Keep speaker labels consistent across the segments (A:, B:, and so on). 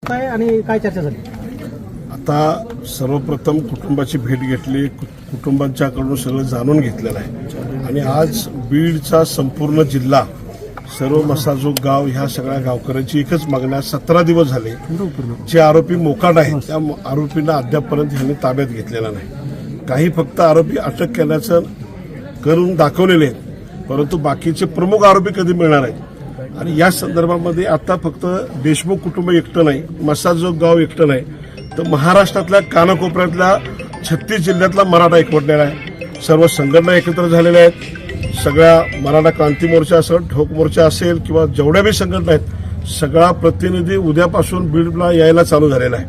A: काय आणि काय चर्चा झाली?
B: आता सर्वप्रथम कुटुंबाची भेट घेतली, कुटुंबांच्याकडून सगळं जाणून घेतलेलं आहे आणि आज बीडचा संपूर्ण जिल्हा, सर्व मसाजोग गाव, ह्या सगळ्या गावकऱ्यांची एकच मागणी, 17 दिवस झाले जे आरोपी मोकाट आहेत त्या आरोपींना अद्यापपर्यंत ह्यांनी ताब्यात घेतलेला नाही. काही फक्त आरोपी अटक केल्याचं करून दाखवलेले आहेत, परंतु बाकीचे प्रमुख आरोपी कधी मिळणार आहेत. आणि या संदर्भामध्ये आता फक्त देशमुख कुटुंब एकटं नाही, मसाजोग गाव एकटं नाही, तर महाराष्ट्रातल्या कानाकोपऱ्यातल्या 36 जिल्ह्यातला मराठा एकवटलेला आहे. सर्व संघटना एकत्र झालेल्या आहेत. सगळ्या मराठा क्रांती मोर्चा असेल, ठोक मोर्चा असेल किंवा जेवढ्या बी संघटना आहेत, सगळा प्रतिनिधी उद्यापासून बीडला यायला चालू झालेला आहे.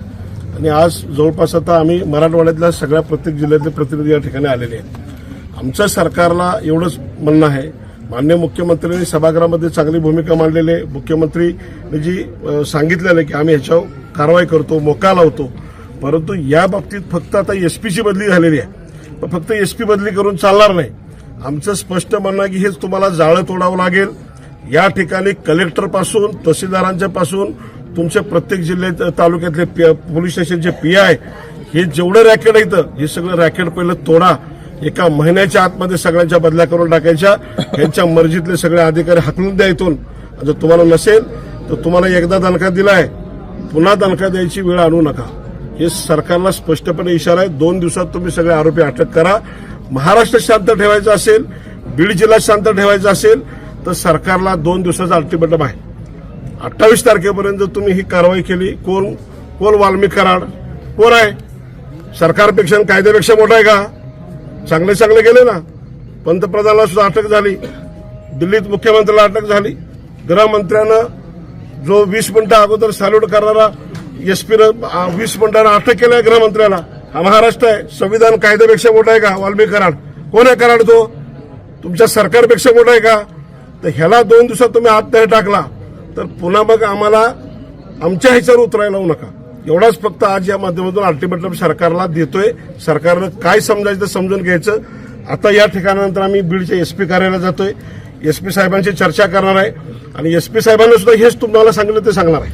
B: आणि आज जवळपास आता आम्ही मराठवाड्यातल्या सगळ्या प्रत्येक जिल्ह्यातले प्रतिनिधी या ठिकाणी आलेले आहेत. आमच्या सरकारला एवढंच म्हणणं आहे, माननीय मुख्यमंत्र्यांनी सभागृहामध्ये चांगली भूमिका मांडलेली आहे. मुख्यमंत्रीने जी सांगितलेलं आहे की आम्ही ह्याच्यावर कारवाई करतो, मोका लावतो, परंतु या बाबतीत फक्त आता एसपीची बदली झालेली आहे, पण फक्त एसपी बदली करून चालणार नाही. आमचं स्पष्ट म्हणणं आहे की हेच तुम्हाला जाळं तोडावं लागेल. या ठिकाणी कलेक्टरपासून तहसीलदारांच्या पासून तुमच्या प्रत्येक जिल्ह्यात तालुक्यातले पोलीस स्टेशनचे पीआय, हे जेवढं रॅकेट आहे इथं, हे सगळं रॅकेट पहिलं तोडा. एका महिन्याच्या आतमध्ये सगळ्यांच्या बदल्या करून टाकायच्या. यांच्या मर्जीतले सगळे अधिकारी हाकलून द्या इथून. जर तुम्हाला नसेल तर तुम्हाला एकदा दणका दिलाय, पुन्हा दणका द्यायची वेळ आणू नका. हे सरकारला स्पष्टपणे इशारा आहे. 2 दिवसात तुम्ही सगळे आरोपी अटक करा. महाराष्ट्र शांत ठेवायचं असेल, बीड जिल्हा शांत ठेवायचा असेल तर सरकारला 2 दिवसाचा अल्टिमेटम आहे. 28 तारखेपर्यंत तुम्ही ही कारवाई केली. कोण वाल्मिक कराड कोण आहे? सरकारपेक्षा कायद्यापेक्षा मोठा आहे का? चांगले गेले ना. पंतप्रधानाला सुद्धा अटक झाली, दिल्लीत मुख्यमंत्र्याला अटक झाली, गृहमंत्र्यानं जो 20 मिनिटं अगोदर सॅल्यूट करणारा एसपीनं 20 मिनिटांना अटक केलंय गृहमंत्र्याला. हा महाराष्ट्र आहे. संविधान कायद्यापेक्षा मोठा आहे का? वाल्मिक कराड कोण आहे? कराड तो तुमच्या सरकारपेक्षा मोठा आहे का? तर ह्याला 2 दिवसात तुम्ही हात नाही टाकला तर पुन्हा मग आम्हाला आमच्या ह्याच्यावर उतरायला लावू नका. एवढाच फक्त आज या माध्यमातून अल्टिमेटम सरकारला देतोय. सरकारनं काय समजायचं समजून घ्यायचं. आता या ठिकाणानंतर आम्ही बीडच्या एसपी कार्यालयात जातोय. एसपी साहेबांची चर्चा करणार आहे आणि एसपी साहेबांना सुद्धा हेच तुम्हाला सांगितलं ते सांगणार आहे.